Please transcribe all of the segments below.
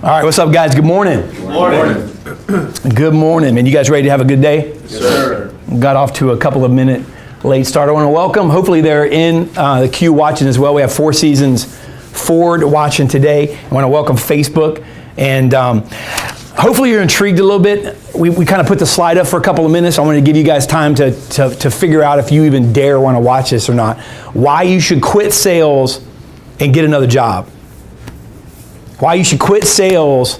All right, what's up, guys? Good morning. Good morning. Good morning. Man, you guys ready to have a good day? Yes, sir. Got off to a couple of minute late start. I want to welcome. Hopefully they're in the queue watching as well. We have Four Seasons Ford watching today. I want to welcome Facebook. And hopefully you're intrigued a little bit. We kind of put the slide up for a couple of minutes. I want to give you guys time to figure out if you even dare want to watch this or not. Why you should quit sales and get another job. Why you should quit sales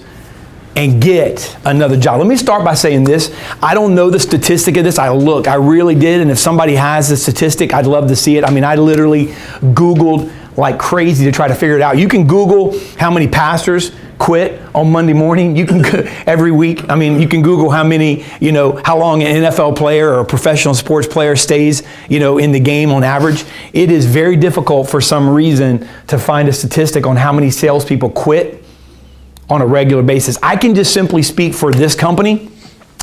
and get another job. Let me start by saying this. I don't know the statistic of this. I really did. And if somebody has the statistic, I'd love to see it. I mean, I literally Googled like crazy to try to figure it out. You can Google how many pastors quit on Monday morning. You can every week. I mean, you can Google how many, how long an NFL player or a professional sports player stays, in the game on average. It is very difficult for some reason to find a statistic on how many salespeople quit on a regular basis. I can just simply speak for this company.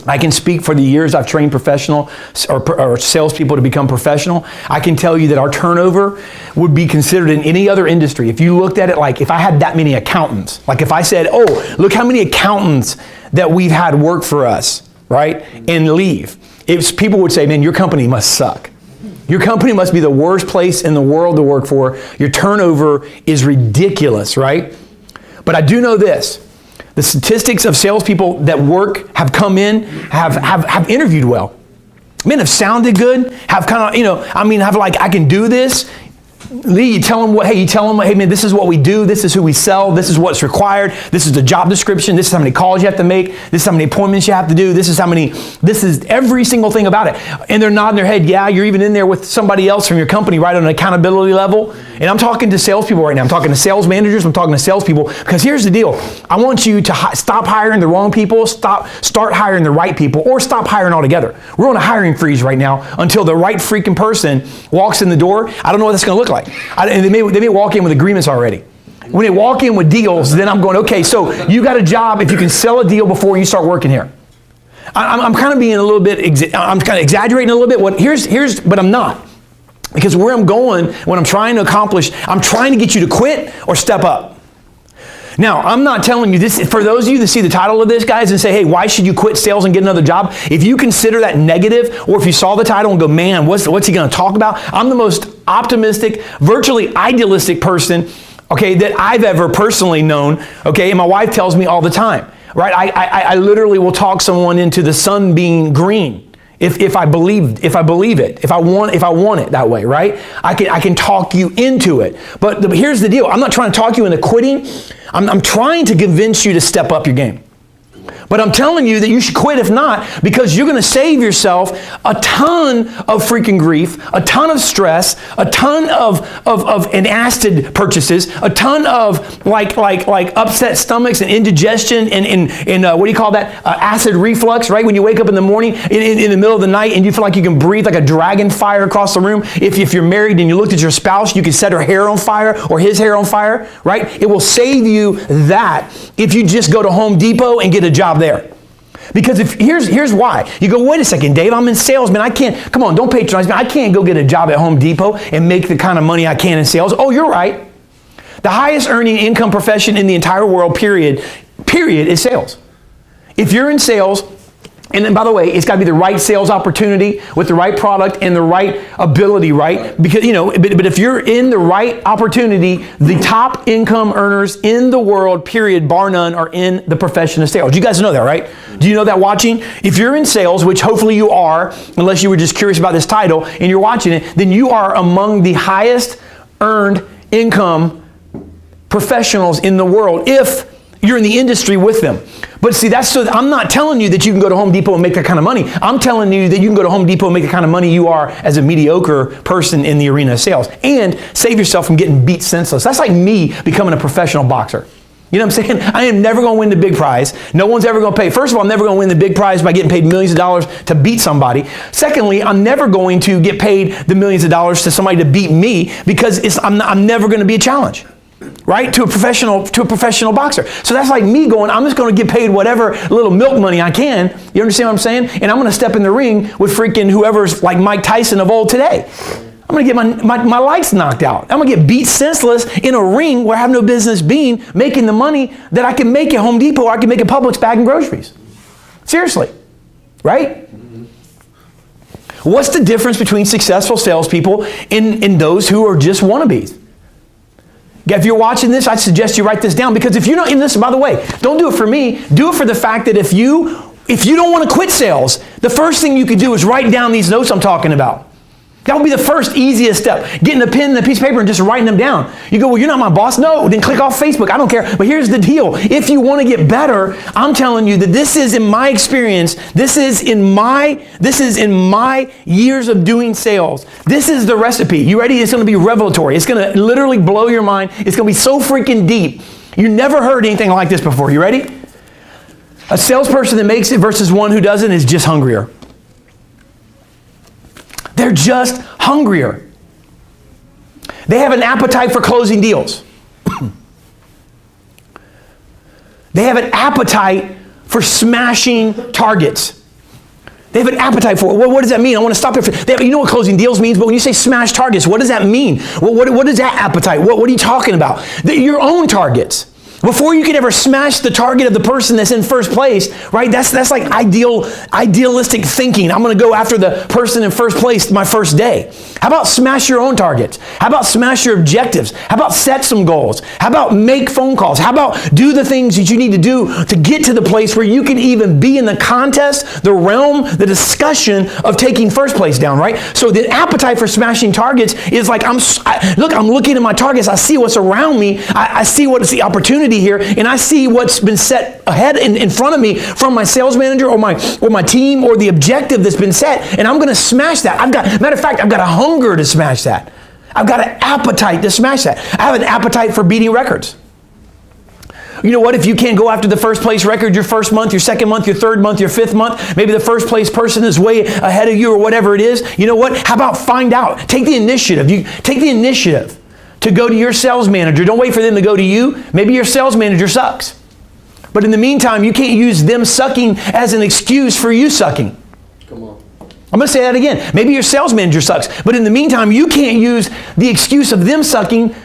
I can speak for the years I've trained professional or salespeople to become professional. I can tell you that our turnover would be considered in any other industry. If you looked at it like if I had that many accountants, like if I said, oh, look how many accountants that we've had work for us, right, and leave. People would say, man, your company must suck. Your company must be the worst place in the world to work for. Your turnover is ridiculous, right? But I do know this. The statistics of salespeople that have come in, have interviewed well. Men have sounded good, have kind of, have like, I can do this. Lee, you tell them, hey man, this is what we do. This is who we sell. This is what's required. This is the job description. This is how many calls you have to make. This is how many appointments you have to do. This is every single thing about it. And they're nodding their head. Yeah, you're even in there with somebody else from your company, right, on an accountability level. And I'm talking to salespeople right now. I'm talking to sales managers. I'm talking to salespeople because here's the deal. I want you to stop hiring the wrong people, start hiring the right people, or stop hiring altogether. We're on a hiring freeze right now until the right freaking person walks in the door. I don't know what that's going to look like. And they may walk in with agreements already. When they walk in with deals, then I'm going, okay, so you got a job if you can sell a deal before you start working here. I'm kind of being a little bit, I'm kind of exaggerating a little bit. But I'm not. Because where I'm going, what I'm trying to accomplish, I'm trying to get you to quit or step up. Now, I'm not telling you this, for those of you that see the title of this, guys, and say, hey, why should you quit sales and get another job? If you consider that negative, or if you saw the title and go, man, what's he going to talk about? I'm the most optimistic, virtually idealistic person, okay, that I've ever personally known, okay, and my wife tells me all the time, right? I literally will talk someone into the sun being green. If I believe it, if I want it that way, right? I can talk you into it. But here's the deal. I'm not trying to talk you into quitting. I'm trying to convince you to step up your game. But I'm telling you that you should quit if not, because you're going to save yourself a ton of freaking grief, a ton of stress, a ton of antacid purchases, a ton of like upset stomachs and indigestion and what do you call that? Acid reflux, right? When you wake up in the morning in the middle of the night and you feel like you can breathe like a dragon fire across the room. If you're married and you looked at your spouse, you can set her hair on fire or his hair on fire, right? It will save you that if you just go to Home Depot and get a job there. Because here's why. You go, wait a second, Dave, I'm in sales, man. I can't, come on, don't patronize me. I can't go get a job at Home Depot and make the kind of money I can in sales. Oh, you're right. The highest earning income profession in the entire world, period, is sales. If you're in sales, and then by the way, it's got to be the right sales opportunity with the right product and the right ability, right? Because, but if you're in the right opportunity, the top income earners in the world, period, bar none, are in the profession of sales. You guys know that, right? Do you know that watching? If you're in sales, which hopefully you are, unless you were just curious about this title and you're watching it, then you are among the highest earned income professionals in the world if you're in the industry with them. But see, I'm not telling you that you can go to Home Depot and make that kind of money. I'm telling you that you can go to Home Depot and make the kind of money you are as a mediocre person in the arena of sales and save yourself from getting beat senseless. That's like me becoming a professional boxer. You know what I'm saying? I am never going to win the big prize. No one's ever going to pay. First of all, I'm never going to win the big prize by getting paid millions of dollars to beat somebody. Secondly, I'm never going to get paid the millions of dollars to somebody to beat me because I'm never going to be a challenge. Right? To a professional boxer. So that's like me going, I'm just going to get paid whatever little milk money I can. You understand what I'm saying? And I'm going to step in the ring with freaking whoever's like Mike Tyson of old today. I'm going to get my lights knocked out. I'm going to get beat senseless in a ring where I have no business being, making the money that I can make at Home Depot or I can make at Publix bagging groceries. Seriously. Right? What's the difference between successful salespeople and those who are just wannabes? If you're watching this, I suggest you write this down, because if you're not in this, by the way, don't do it for me. Do it for the fact that if you don't want to quit sales, the first thing you could do is write down these notes I'm talking about. That would be the first easiest step. Getting a pen and a piece of paper and just writing them down. You go, well, you're not my boss. No, then click off Facebook. I don't care. But here's the deal. If you want to get better, I'm telling you that this is in my experience. This is in my years of doing sales. This is the recipe. You ready? It's going to be revelatory. It's going to literally blow your mind. It's going to be so freaking deep. You never heard anything like this before. You ready? A salesperson that makes it versus one who doesn't is just hungrier. They're just hungrier. They have an appetite for closing deals. They have an appetite for smashing targets. They have an appetite for it. Well, what does that mean? I want to stop there. You know what closing deals means, but when you say smash targets, what does that mean? What is that appetite? What are you talking about? Your own targets. Before you can ever smash the target of the person that's in first place, right? That's like idealistic thinking. I'm going to go after the person in first place my first day. How about smash your own targets? How about smash your objectives? How about set some goals? How about make phone calls? How about do the things that you need to do to get to the place where you can even be in the contest, the realm, the discussion of taking first place down, right? So the appetite for smashing targets is like, I'm looking at my targets. I see what's around me. I see what's the opportunity here, and I see what's been set ahead in front of me from my sales manager or my team or the objective that's been set, and I'm going to smash that. Matter of fact, I've got a hunger to smash that. I've got an appetite to smash that. I have an appetite for beating records. You know what? If you can't go after the first place record your first month, your second month, your third month, your fifth month, maybe the first place person is way ahead of you or whatever it is, you know what? How about find out? Take the initiative. You take the initiative to go to your sales manager. Don't wait for them to go to you. Maybe your sales manager sucks. But in the meantime, you can't use them sucking as an excuse for you sucking. Come on. I'm going to say that again. Maybe your sales manager sucks. But in the meantime, you can't use the excuse of them sucking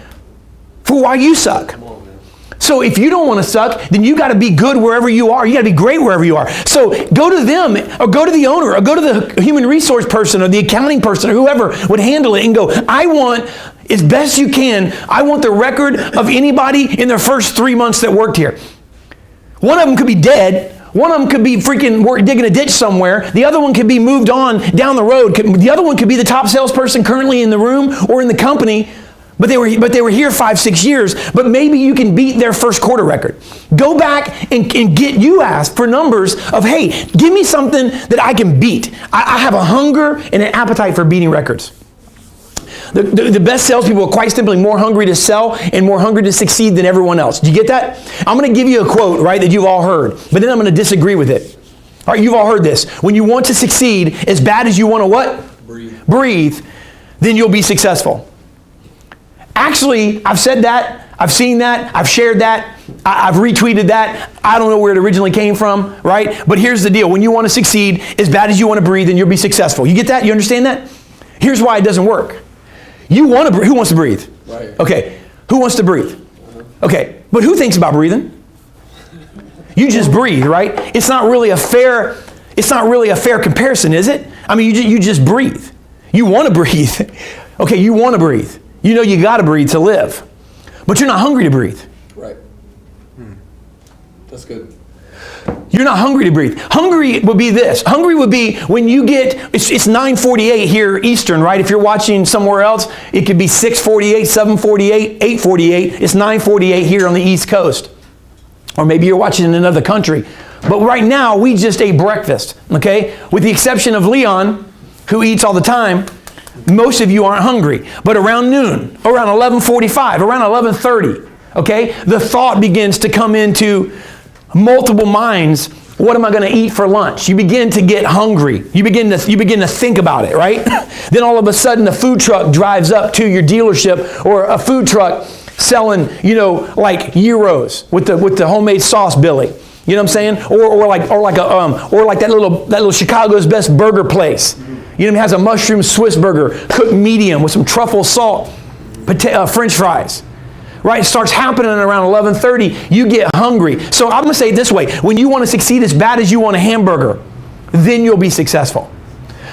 for why you suck. Come on, man. So if you don't want to suck, then you got to be good wherever you are. You got to be great wherever you are. So go to them or go to the owner or go to the human resource person or the accounting person or whoever would handle it and go, I want, as best you can, I want the record of anybody in their first 3 months that worked here. One of them could be dead. One of them could be freaking digging a ditch somewhere. The other one could be moved on down the road. The other one could be the top salesperson currently in the room or in the company, but they were here 5-6 years. But maybe you can beat their first quarter record. Go back and get you asked for numbers of, hey, give me something that I can beat. I have a hunger and an appetite for beating records. The best salespeople are quite simply more hungry to sell and more hungry to succeed than everyone else. Do you get that? I'm going to give you a quote, right, that you've all heard, but then I'm going to disagree with it. All right, you've all heard this. When you want to succeed as bad as you want to what? Breathe, then you'll be successful. Actually, I've said that. I've seen that. I've shared that. I've retweeted that. I don't know where it originally came from, right? But here's the deal. When you want to succeed as bad as you want to breathe, then you'll be successful. You get that? You understand that? Here's why it doesn't work. You want to breathe. Who wants to breathe? Right. Okay. Who wants to breathe? Okay. But who thinks about breathing? You just breathe, right? It's not really a fair comparison, is it? I mean, you just breathe. You want to breathe. Okay, you want to breathe. You know you got to breathe to live. But you're not hungry to breathe. Right. That's good. You're not hungry to breathe. Hungry would be this. Hungry would be when you get, it's 9:48 here Eastern, right? If you're watching somewhere else, it could be 6:48, 7:48, 8:48. It's 9:48 here on the East Coast. Or maybe you're watching in another country. But right now, we just ate breakfast, okay? With the exception of Leon, who eats all the time, most of you aren't hungry. But around noon, around 11:45, around 11:30, okay? The thought begins to come into multiple minds. What am I going to eat for lunch? You begin to get hungry. You begin to think about it, right? Then all of a sudden, the food truck drives up to your dealership, or a food truck selling, like gyros with the homemade sauce, Billy. You know what I'm saying? Or like that little Chicago's best burger place. You know, has a mushroom Swiss burger, cooked medium with some truffle salt, French fries. Right? It starts happening around 11:30. You get hungry. So I'm going to say it this way. When you want to succeed as bad as you want a hamburger, then you'll be successful.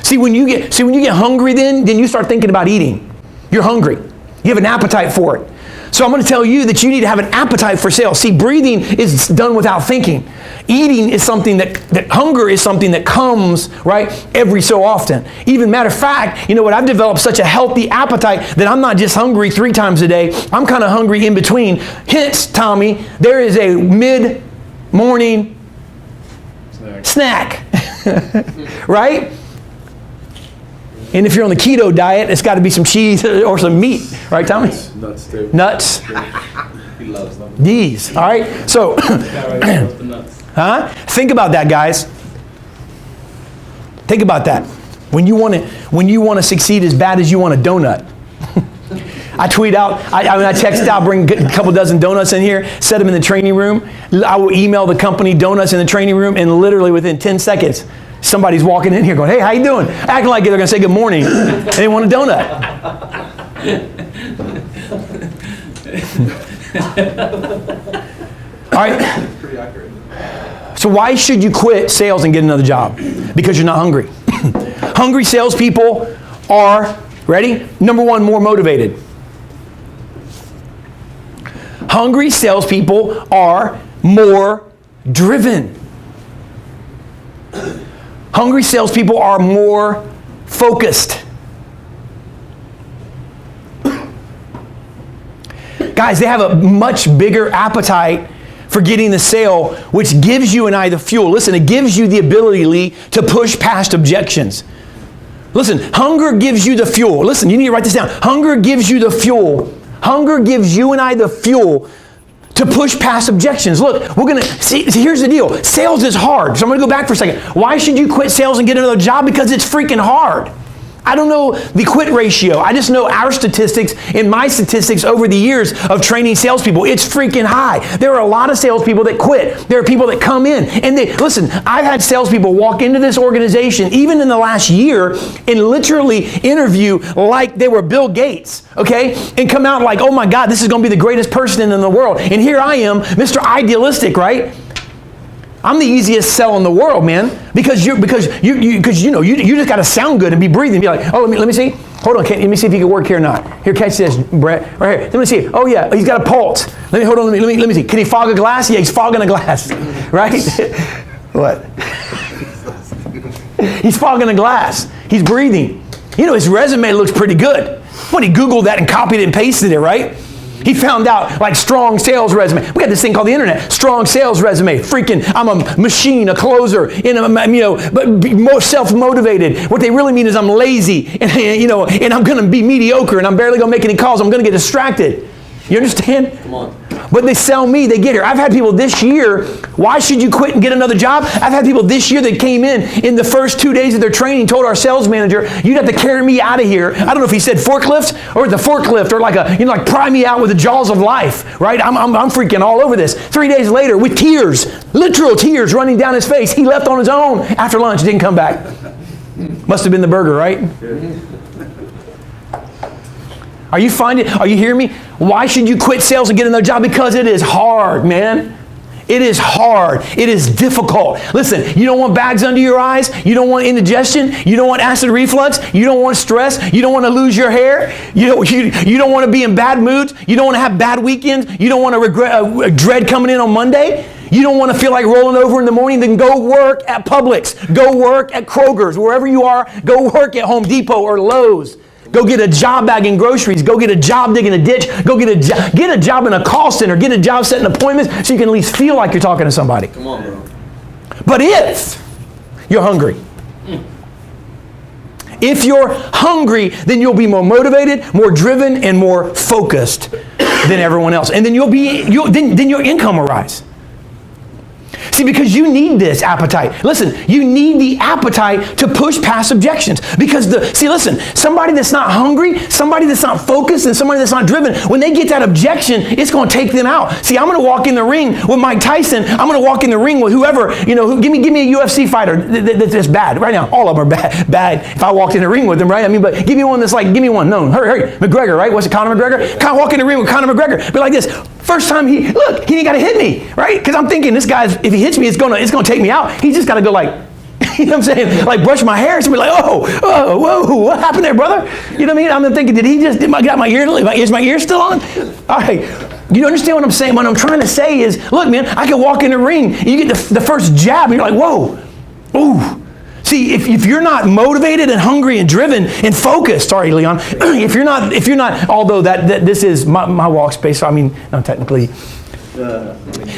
See, when you get hungry, then you start thinking about eating. You're hungry. You have an appetite for it. So I'm going to tell you that you need to have an appetite for sales. See, breathing is done without thinking. Eating is something that hunger is something that comes, right, every so often. Even matter of fact, you know what, I've developed such a healthy appetite that I'm not just hungry 3 times a day. I'm kind of hungry in between. Hence, Tommy, there is a mid-morning snack. Right? And if you're on the keto diet, it's got to be some cheese or some meat. Right, Tommy? Nuts, too. Nuts. He loves them. These. All right? So, think about that, guys. Think about that. When you want to succeed as bad as you want a donut. I tweet out, I text out, bring a couple dozen donuts in here, set them in the training room. I will email the company donuts in the training room, and literally within 10 seconds, somebody's walking in here going, hey, how you doing? Acting like they're going to say good morning, and they want a donut. All right. Pretty accurate. So why should you quit sales and get another job? Because you're not hungry. Hungry salespeople are, ready? Number one, more motivated. Hungry salespeople are more driven. Hungry salespeople are more focused. Guys, they have a much bigger appetite for getting the sale, which gives you and I the fuel. Listen, it gives you the ability, Lee, to push past objections. Listen, hunger gives you the fuel. Listen, you need to write this down. Hunger gives you the fuel. Hunger gives you and I the fuel to push past objections. Look, we're going to see, here's the deal. Sales is hard. So I'm going to go back for a second. Why should you quit sales and get another job? Because it's freaking hard. I don't know the quit ratio. I just know our statistics and my statistics over the years of training salespeople. It's freaking high. There are a lot of salespeople that quit. There are people that come in and listen, I've had salespeople walk into this organization, even in the last year, and literally interview like they were Bill Gates, okay? And come out like, oh my God, this is going to be the greatest person in the world. And here I am, Mr. Idealistic, right? I'm the easiest sell in the world, man, because you just got to sound good and be breathing. Be like, oh, let me see. Hold on, let me see if you can work here or not. Here, catch this, Brett. Right here. Let me see. Oh yeah, he's got a pulse. Let me see. Can he fog a glass? Yeah, he's fogging a glass, right? What? He's fogging a glass. He's breathing. You know, his resume looks pretty good. When he Googled that and copied it and pasted it, right? He found out, like, strong sales resume. We got this thing called the internet. Strong sales resume. Freaking, I'm a machine, a closer, but more self-motivated. What they really mean is I'm lazy, and I'm going to be mediocre, and I'm barely going to make any calls. I'm going to get distracted. You understand? Come on. But they sell me, they get here. I've had people this year, why should you quit and get another job? I've had people this year that came in the first 2 days of their training, told our sales manager, you'd have to carry me out of here. I don't know if he said forklift or the forklift or like pry me out with the jaws of life, right? I'm freaking all over this. 3 days later, with tears, literal tears running down his face, he left on his own after lunch, didn't come back. Must have been the burger, right? Are you hearing me? Why should you quit sales and get another job? Because it is hard, man. It is hard. It is difficult. Listen, you don't want bags under your eyes. You don't want indigestion. You don't want acid reflux. You don't want stress. You don't want to lose your hair. You don't want to be in bad moods. You don't want to have bad weekends. You don't want to regret dread coming in on Monday. You don't want to feel like rolling over in the morning. Then go work at Publix. Go work at Kroger's. Wherever you are, go work at Home Depot or Lowe's. Go get a job bagging groceries. Go get a job digging a ditch. Go get a job in a call center. Get a job setting appointments so you can at least feel like you're talking to somebody. Come on, bro. But if you're hungry, if you're hungry, then you'll be more motivated, more driven, and more focused than everyone else. And then then your income will rise. See, because you need this appetite. Listen, you need the appetite to push past objections. Because listen, somebody that's not hungry, somebody that's not focused, and somebody that's not driven, when they get that objection, it's going to take them out. See, I'm going to walk in the ring with Mike Tyson. I'm going to walk in the ring with whoever, give me a UFC fighter that's bad. Right now, all of them are bad if I walked in the ring with them, right? I mean, but give me one that's like, give me one. No, hurry. McGregor, right? What's it, Conor McGregor? Kind of walk in the ring with Conor McGregor. Be like this. First time he ain't got to hit me, right? Because I'm thinking this guy's, if he hits me, it's gonna take me out. He's just got to go like, you know what I'm saying? Like brush my hair. So be like, whoa, what happened there, brother? You know what I mean? I'm thinking, got my ear, is my ear still on? All right. You understand what I'm saying? What I'm trying to say is, look, man, I can walk in the ring. You get the first jab, and you're like, whoa, ooh. See, if you're not motivated and hungry and driven and focused, sorry, Leon, if you're not, although that this is my walk space, so I mean, not technically.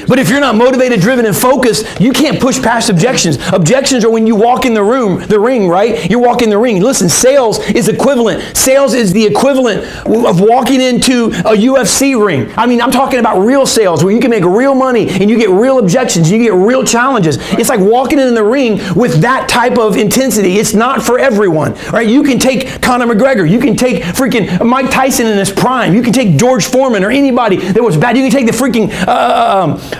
But if you're not motivated, driven, and focused, you can't push past objections. Objections are when you walk in the ring, right? You walk in the ring. Listen, sales is equivalent. Sales is the equivalent of walking into a UFC ring. I mean, I'm talking about real sales where you can make real money and you get real objections, you get real challenges. It's like walking in the ring with that type of intensity. It's not for everyone, right? You can take Conor McGregor. You can take freaking Mike Tyson in his prime. You can take George Foreman or anybody that was bad. You can take the freaking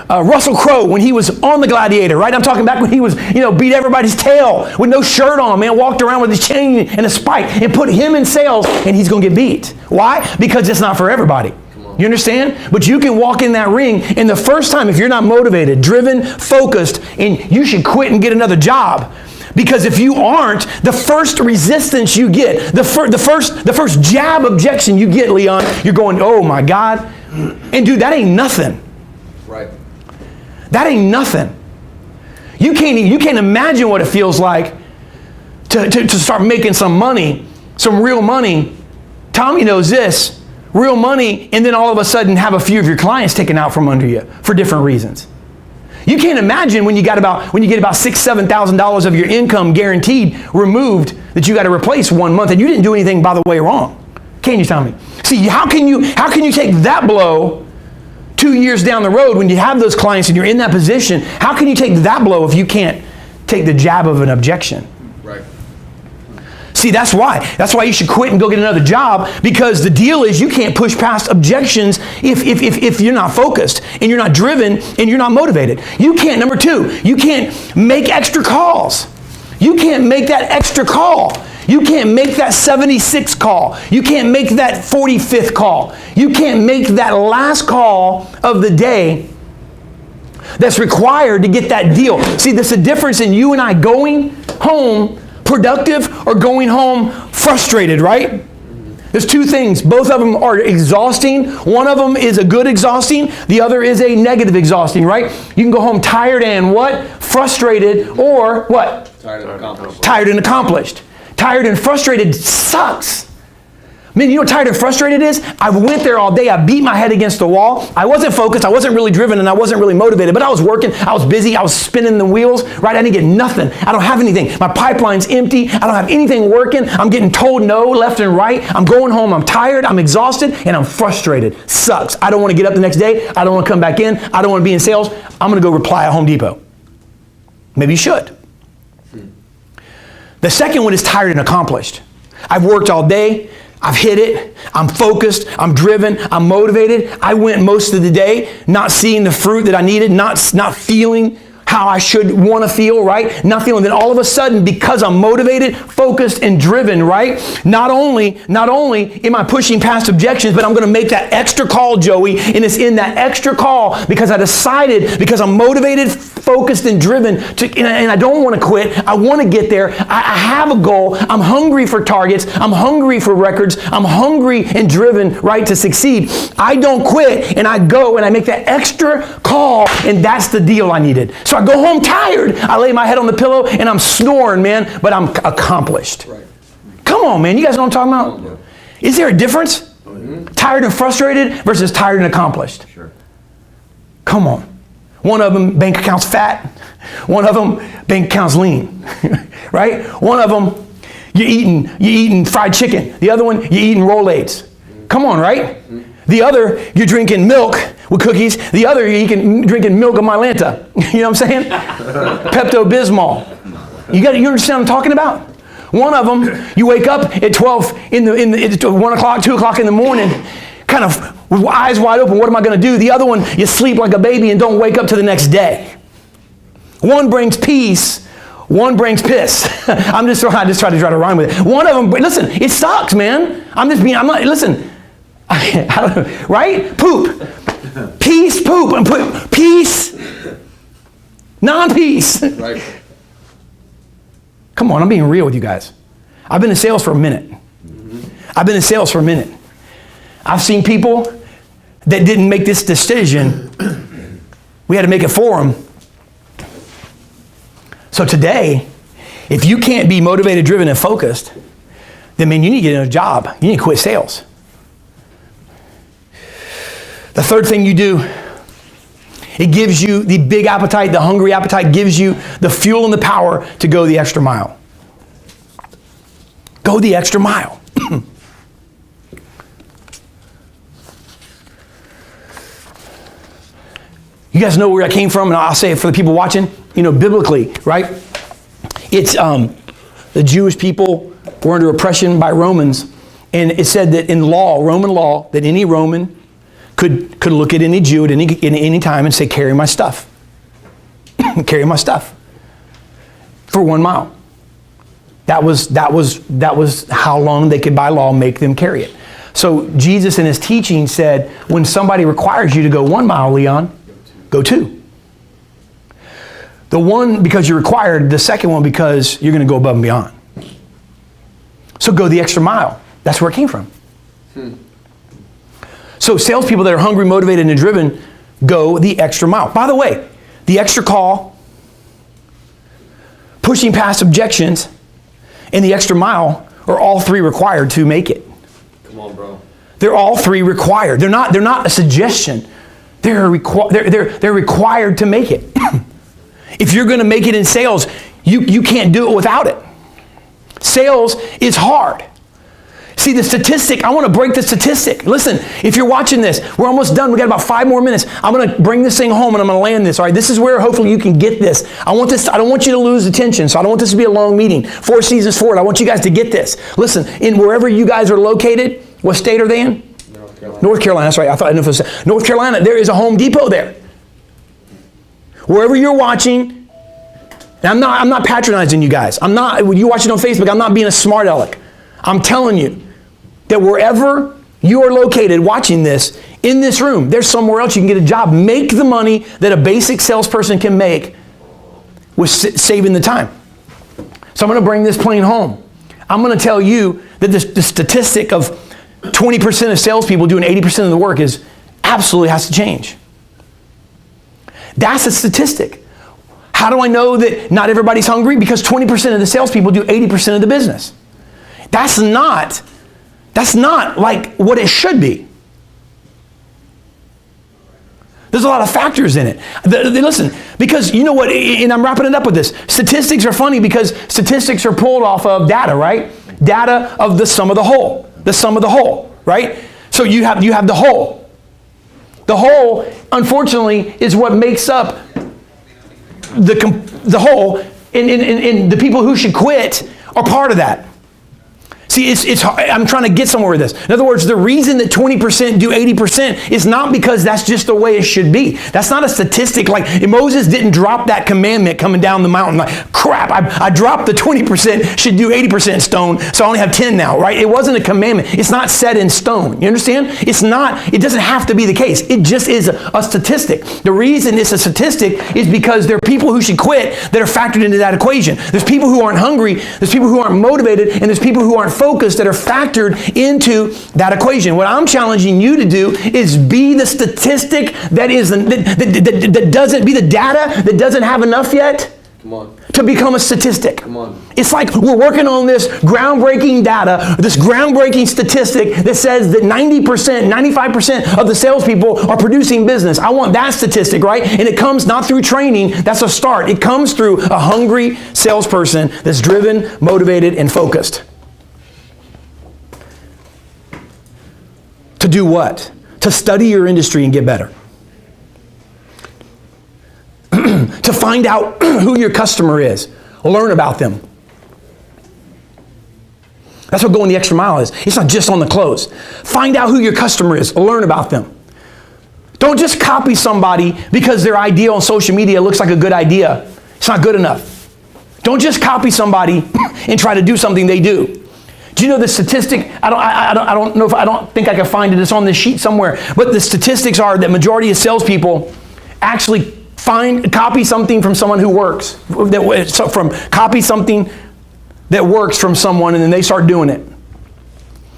Russell Crowe when he was on the Gladiator, right? I'm talking back when he was, beat everybody's tail with no shirt on, man, walked around with his chain and a spike and put him in sales and he's going to get beat. Why? Because it's not for everybody. You understand? But you can walk in that ring and the first time, if you're not motivated, driven, focused, and you should quit and get another job. Because if you aren't, the first resistance you get, the first jab objection you get, Leon, you're going, oh my God. And dude, that ain't nothing. Right. That ain't nothing. You can't imagine what it feels like to start making some money, some real money. Tommy knows this. Real money, and then all of a sudden have a few of your clients taken out from under you for different reasons. You can't imagine when you get about $6,000-$7,000 of your income guaranteed removed that you got to replace 1 month and you didn't do anything by the way wrong. Can you, Tommy? See, how can you take that blow 2 years down the road when you have those clients and you're in that position? How can you take that blow if you can't take the jab of an objection? Right. See, that's why you should quit and go get another job, because the deal is you can't push past objections if you're not focused and you're not driven and you're not motivated. You can't, number two, you can't make extra calls. You can't make that extra call. You can't make that 76th call. You can't make that 45th call. You can't make that last call of the day that's required to get that deal. See, there's a difference in you and I going home productive or going home frustrated, right? There's two things. Both of them are exhausting. One of them is a good exhausting. The other is a negative exhausting, right? You can go home tired and what? Frustrated, or what? Tired and accomplished. Tired and accomplished. Tired and frustrated sucks. Man, you know what tired and frustrated is? I went there all day. I beat my head against the wall. I wasn't focused. I wasn't really driven, and I wasn't really motivated. But I was working. I was busy. I was spinning the wheels. Right? I didn't get nothing. I don't have anything. My pipeline's empty. I don't have anything working. I'm getting told no left and right. I'm going home. I'm tired. I'm exhausted, and I'm frustrated. Sucks. I don't want to get up the next day. I don't want to come back in. I don't want to be in sales. I'm going to go reply at Home Depot. Maybe you should. The second one is tired and accomplished. I've worked all day. I've hit it. I'm focused. I'm driven. I'm motivated. I went most of the day not seeing the fruit that I needed, not feeling how I should want to feel, right? Not feeling. Then all of a sudden, because I'm motivated, focused, and driven, right? Not only am I pushing past objections, but I'm going to make that extra call, Joey, and it's in that extra call because I decided, because I'm motivated, focused, and driven, and I don't want to quit. I want to get there. I have a goal. I'm hungry for targets. I'm hungry for records. I'm hungry and driven, right, to succeed. I don't quit, and I go and I make that extra call, and that's the deal I needed. So I go home tired. I lay my head on the pillow, and I'm snoring, man, but I'm accomplished. Right. Come on, man. You guys know what I'm talking about? Yeah. Is there a difference? Mm-hmm. Tired and frustrated versus tired and accomplished? Sure. Come on. One of them, bank account's fat. One of them, bank account's lean, right? One of them, you're eating fried chicken. The other one, you're eating Rolaids. Come on, right? The other, you're drinking milk with cookies. The other, you can drinking milk of Mylanta. You know what I'm saying? Pepto-Bismol. You understand what I'm talking about? One of them, you wake up at 12 1 o'clock, 2 o'clock in the morning, kind of with eyes wide open. What am I going to do? The other one, you sleep like a baby and don't wake up to the next day. One brings peace. One brings piss. I just try to rhyme with it. One of them, listen, it sucks, man. Listen, I don't know, right? Poop. Peace, poop, and peace, non-peace. Right. Come on, I'm being real with you guys. I've been in sales for a minute. I've seen people that didn't make this decision. We had to make it for them. So today, if you can't be motivated, driven, and focused, then man, you need to get a job. You need to quit sales. The third thing you do, it gives you the big appetite, the hungry appetite, gives you the fuel and the power to go the extra mile. Go the extra mile. You guys know where I came from, and I'll say it for the people watching. You know, biblically, right? It's the Jewish people were under oppression by Romans, and it said that in law, Roman law, that any Roman could look at any Jew at any time and say, "Carry my stuff." Carry my stuff for 1 mile. That was how long they could by law make them carry it. So Jesus in his teaching said, when somebody requires you to go 1 mile, Leon, go 2. The one because you're required, the second one because you're going to go above and beyond. So go the extra mile. That's where it came from. So salespeople that are hungry, motivated, and driven go the extra mile. By the way, the extra call, pushing past objections, and the extra mile are all 3 required to make it. Come on, bro. They're all 3 required. They're not a suggestion. They're required to make it. If you're going to make it in sales, you can't do it without it. Sales is hard. See the statistic, I want to break the statistic. Listen, if you're watching this, we're almost done. We got about 5 more minutes. I'm going to bring this thing home and I'm going to land this. All right, this is where hopefully you can get this. I don't want you to lose attention, so I don't want this to be a long meeting. 4 seasons forward, I want you guys to get this. Listen, in wherever you guys are located, what state are they in? North Carolina. North Carolina, that's right. I know if it was North Carolina. There is a Home Depot there. Wherever you're watching, and I'm not patronizing you guys. When you watch it on Facebook, I'm not being a smart aleck. I'm telling you that wherever you are located watching this, in this room, there's somewhere else you can get a job. Make the money that a basic salesperson can make with saving the time. So I'm going to bring this plane home. I'm going to tell you that the statistic of 20% of salespeople doing 80% of the work absolutely has to change. That's a statistic. How do I know that not everybody's hungry? Because 20% of the salespeople do 80% of the business. That's not like what it should be. There's a lot of factors in it. Listen, because you know what, and I'm wrapping it up with this. Statistics are funny because statistics are pulled off of data, right? Data of the sum of the whole. The sum of the whole, right? So you have the whole. The whole, unfortunately, is what makes up the whole, and the people who should quit are part of that. See, it's I'm trying to get somewhere with this. In other words, the reason that 20% do 80% is not because that's just the way it should be. That's not a statistic. Like Moses didn't drop that commandment coming down the mountain. Like, crap, I dropped the 20%, should do 80% stone, so I only have 10 now, right? It wasn't a commandment. It's not set in stone. You understand? It doesn't have to be the case. It just is a statistic. The reason it's a statistic is because there are people who should quit that are factored into that equation. There's people who aren't hungry, there's people who aren't motivated, and there's people who aren't focused that are factored into that equation. What I'm challenging you to do is be the statistic that doesn't be the data that doesn't have enough yet. Come on. To become a statistic. Come on. It's like we're working on this groundbreaking data, this groundbreaking statistic that says that 90%, 95% of the salespeople are producing business. I want that statistic, right? And it comes not through training, that's a start. It comes through a hungry salesperson that's driven, motivated, and focused. To do what? To study your industry and get better. to find out who your customer is. Learn about them. That's what going the extra mile is. It's not just on the close. Find out who your customer is. Learn about them. Don't just copy somebody because their idea on social media looks like a good idea. It's not good enough. Don't just copy somebody and try to do something they do. Do you know the statistic? I don't think I can find it. It's on this sheet somewhere. But the statistics are that majority of salespeople actually copy something from someone who works. Copy something that works from someone, and then they start doing it.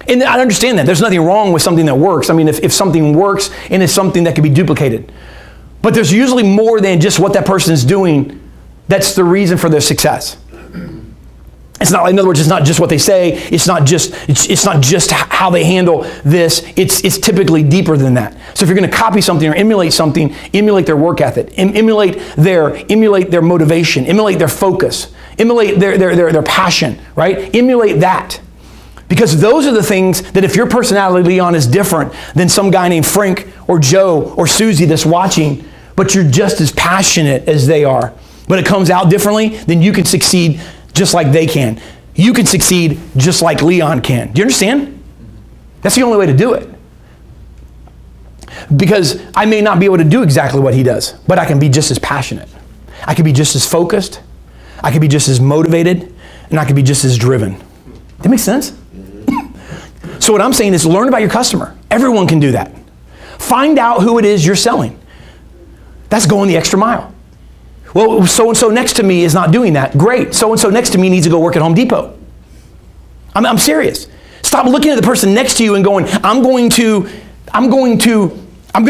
And I understand that. There's nothing wrong with something that works. I mean, if something works and it's something that can be duplicated. But there's usually more than just what that person is doing that's the reason for their success. It's not, in other words, it's not just what they say. It's not just how they handle this. It's typically deeper than that. So if you're going to copy something or emulate something, emulate their work ethic, emulate their motivation, emulate their focus, emulate their passion, right? Emulate that. Because those are the things that if your personality, Leon, is different than some guy named Frank or Joe or Susie that's watching, but you're just as passionate as they are, but it comes out differently, then you can succeed just like they can. You can succeed just like Leon can. Do you understand? That's the only way to do it. Because I may not be able to do exactly what he does, but I can be just as passionate. I can be just as focused. I can be just as motivated, and I can be just as driven. That makes sense? So what I'm saying is learn about your customer. Everyone can do that. Find out who it is you're selling. That's going the extra mile. Well, so-and-so next to me is not doing that. Great. So-and-so next to me needs to go work at Home Depot. I'm serious. Stop looking at the person next to you and going, I'm going to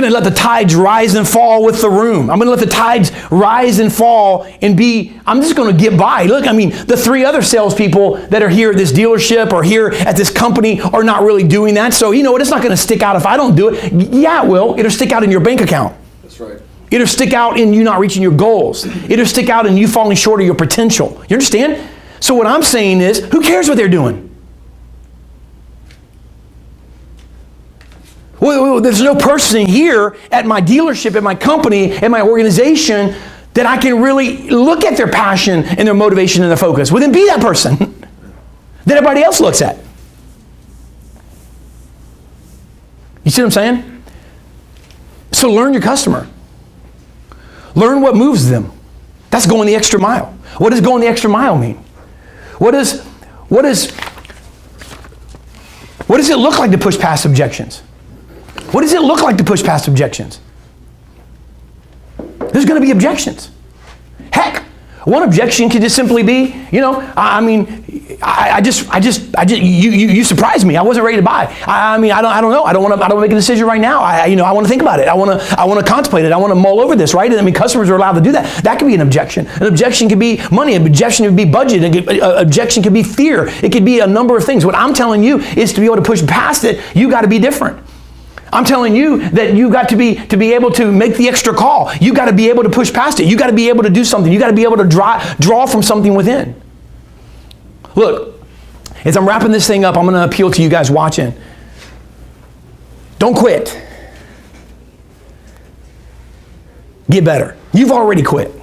let the tides rise and fall with the room. I'm going to let the tides rise and fall and I'm just going to get by. Look, I mean, the 3 other salespeople that are here at this dealership or here at this company are not really doing that. So you know what? It's not going to stick out if I don't do it. Yeah, it will. It'll stick out in your bank account. That's right. It'll stick out in you not reaching your goals. It'll stick out in you falling short of your potential. You understand? So what I'm saying is, who cares what they're doing? Well, there's no person here at my dealership, at my company, at my organization that I can really look at their passion and their motivation and their focus. Well, then be that person that everybody else looks at. You see what I'm saying? So learn your customer. Learn what moves them. That's going the extra mile. What does going the extra mile mean? What does it look like to push past objections? What does it look like to push past objections? There's going to be objections. Heck, one objection could just simply be, you surprised me. I wasn't ready to buy. I don't know. I don't want to make a decision right now. I want to think about it. I want to contemplate it. I want to mull over this, right? I mean, customers are allowed to do that. That could be an objection. An objection could be money. An objection could be budget. An objection could be fear. It could be a number of things. What I'm telling you is to be able to push past it, you got to be different. I'm telling you that you got to be able to make the extra call. You got to be able to push past it. You got to be able to do something. You got to be able to draw from something within. Look, as I'm wrapping this thing up, I'm going to appeal to you guys watching. Don't quit. Get better. You've already quit.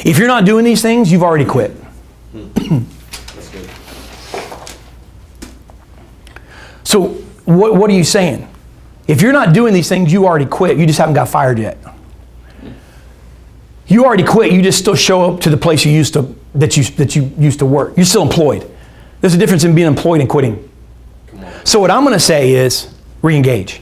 If you're not doing these things, you've already quit. That's good. So what are you saying? If you're not doing these things, you already quit. You just haven't got fired yet. You already quit. You just still show up to the place you used to work. You're still employed. There's a difference in being employed and quitting. So what I'm going to say is re-engage.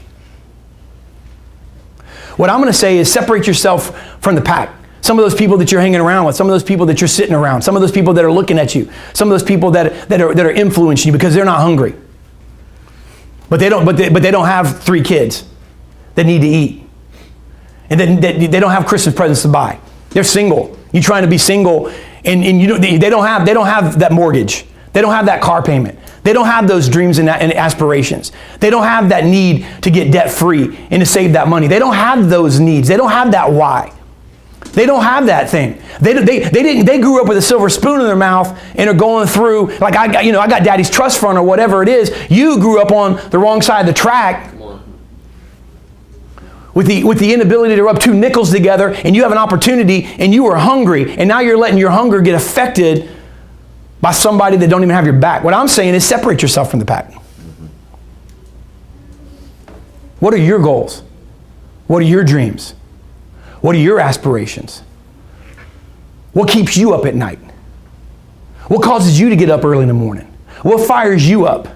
What I'm going to say is separate yourself from the pack. Some of those people that you're hanging around with, some of those people that you're sitting around, some of those people that are looking at you, some of those people that are influencing you because they're not hungry. But they don't have 3 kids that need to eat. And then they don't have Christmas presents to buy. They're single. You're trying to be single and they don't have that mortgage. They don't have that car payment. They don't have those dreams and aspirations. They don't have that need to get debt free and to save that money. They don't have those needs. They don't have that why. They don't have that thing. They grew up with a silver spoon in their mouth and are going through, like I got daddy's trust fund or whatever it is. You grew up on the wrong side of the track with the inability to rub two nickels together, and you have an opportunity and you are hungry, and now you're letting your hunger get affected by somebody that don't even have your back. What I'm saying is separate yourself from the pack. What are your goals? What are your dreams? What are your aspirations? What keeps you up at night? What causes you to get up early in the morning? What fires you up?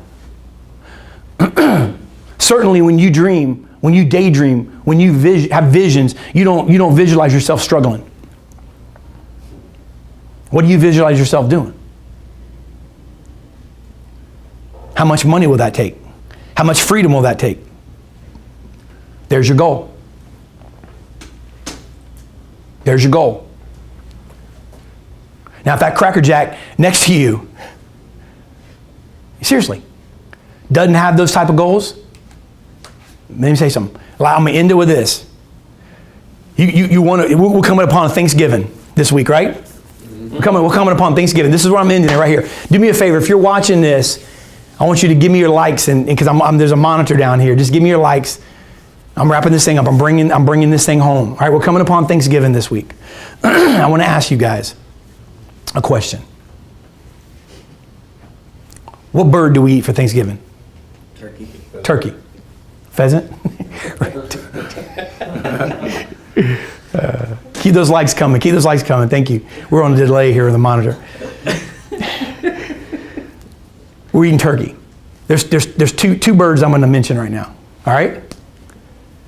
Certainly when you dream, when you daydream, when you have visions, you don't visualize yourself struggling. What do you visualize yourself doing? How much money will that take? How much freedom will that take? There's your goal. There's your goal. Now, if that Cracker Jack next to you, seriously, doesn't have those type of goals, let me say something. Allow me to end it with this. We're coming upon Thanksgiving this week, right? We're coming upon Thanksgiving. This is where I'm ending it right here. Do me a favor. If you're watching this, I want you to give me your likes, and because there's a monitor down here. Just give me your likes. I'm wrapping this thing up. I'm bringing this thing home. All right, we're coming upon Thanksgiving this week. I want to ask you guys a question. What bird do we eat for Thanksgiving? Turkey. Turkey. Pheasant? Keep those likes coming. Keep those likes coming. Thank you. We're on a delay here in the monitor. We're eating turkey. There's two birds I'm going to mention right now. All right?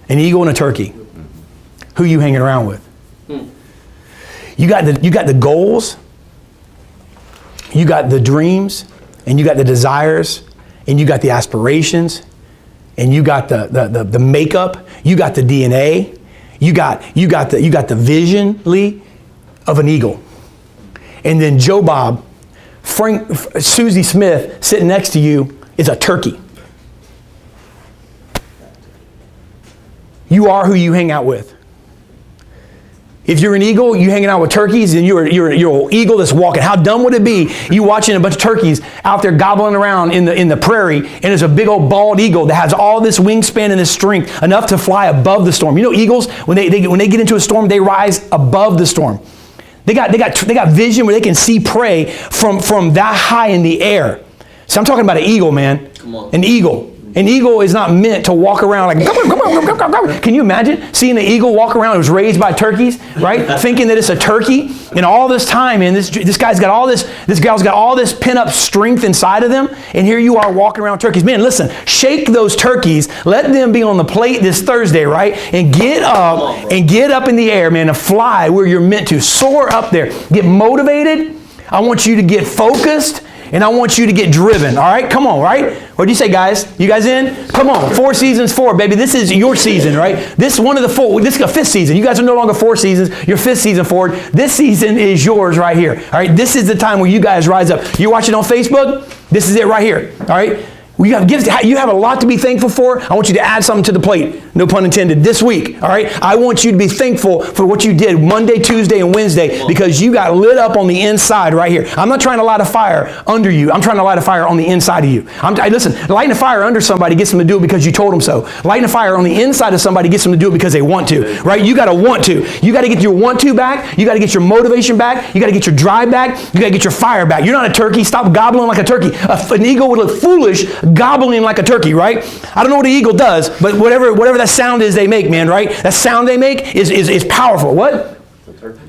An eagle and a turkey. Who you hanging around with? You got the goals, you got the dreams, and you got the desires, and you got the aspirations, and you got the makeup, you got the DNA, you got the vision, Lee, of an eagle. And then Joe Bob, Susie Smith sitting next to you is a turkey. You are who you hang out with. If you're an eagle, you hanging out with turkeys, and you're an eagle that's walking. How dumb would it be you watching a bunch of turkeys out there gobbling around in the prairie, and there's a big old bald eagle that has all this wingspan and this strength enough to fly above the storm. You know, eagles, when they get into a storm, they rise above the storm. They got vision where they can see prey from that high in the air. So I'm talking about an eagle, man. Come on. An eagle. An eagle is not meant to walk around like, can you imagine seeing an eagle walk around? It was raised by turkeys, right? Thinking that it's a turkey. And all this time, man, this guy's got all this gal's got all this pent-up strength inside of them. And here you are walking around turkeys. Man, listen, shake those turkeys. Let them be on the plate this Thursday, right? And get up in the air, man, and fly where you're meant to. Soar up there. Get motivated. I want you to get focused. And I want you to get driven, all right? Come on, right? What do you say, guys? You guys in? Come on, 4 seasons forward, baby. This is your season, right? This is one of the 4. This is a 5th season. You guys are no longer 4 seasons. You're 5th season forward. This season is yours right here, all right? This is the time where you guys rise up. You're watching on Facebook? This is it right here, all right? You have a lot to be thankful for. I want you to add something to the plate. No pun intended. This week, all right? I want you to be thankful for what you did Monday, Tuesday, and Wednesday because you got lit up on the inside right here. I'm not trying to light a fire under you. I'm trying to light a fire on the inside of you. Listen, lighting a fire under somebody gets them to do it because you told them so. Lighting a fire on the inside of somebody gets them to do it because they want to, right? You got to want to. You got to get your want to back. You got to get your motivation back. You got to get your drive back. You got to get your fire back. You're not a turkey. Stop gobbling like a turkey. An eagle would look foolish gobbling like a turkey, right? I don't know what an eagle does, but whatever that sound is they make, man, right? That sound they make is powerful. What?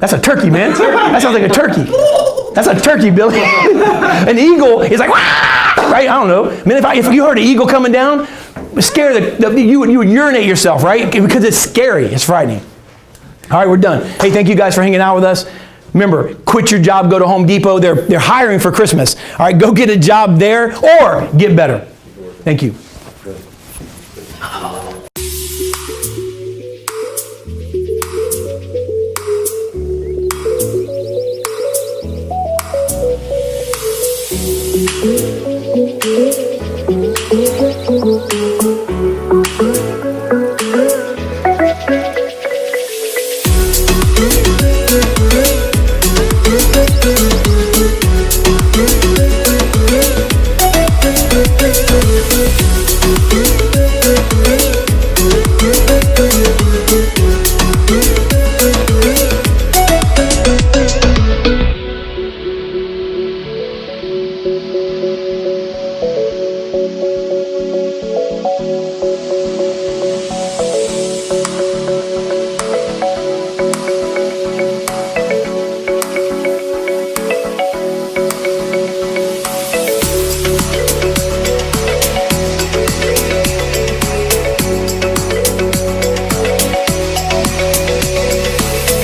That's a turkey, man. That sounds like a turkey. That's a turkey, Billy. An eagle is like, right? I don't know. Man, if you heard an eagle coming down, you would urinate yourself, right? Because it's scary. It's frightening. All right, we're done. Hey, thank you guys for hanging out with us. Remember, quit your job, go to Home Depot. They're hiring for Christmas. All right, go get a job there or get better. Thank you.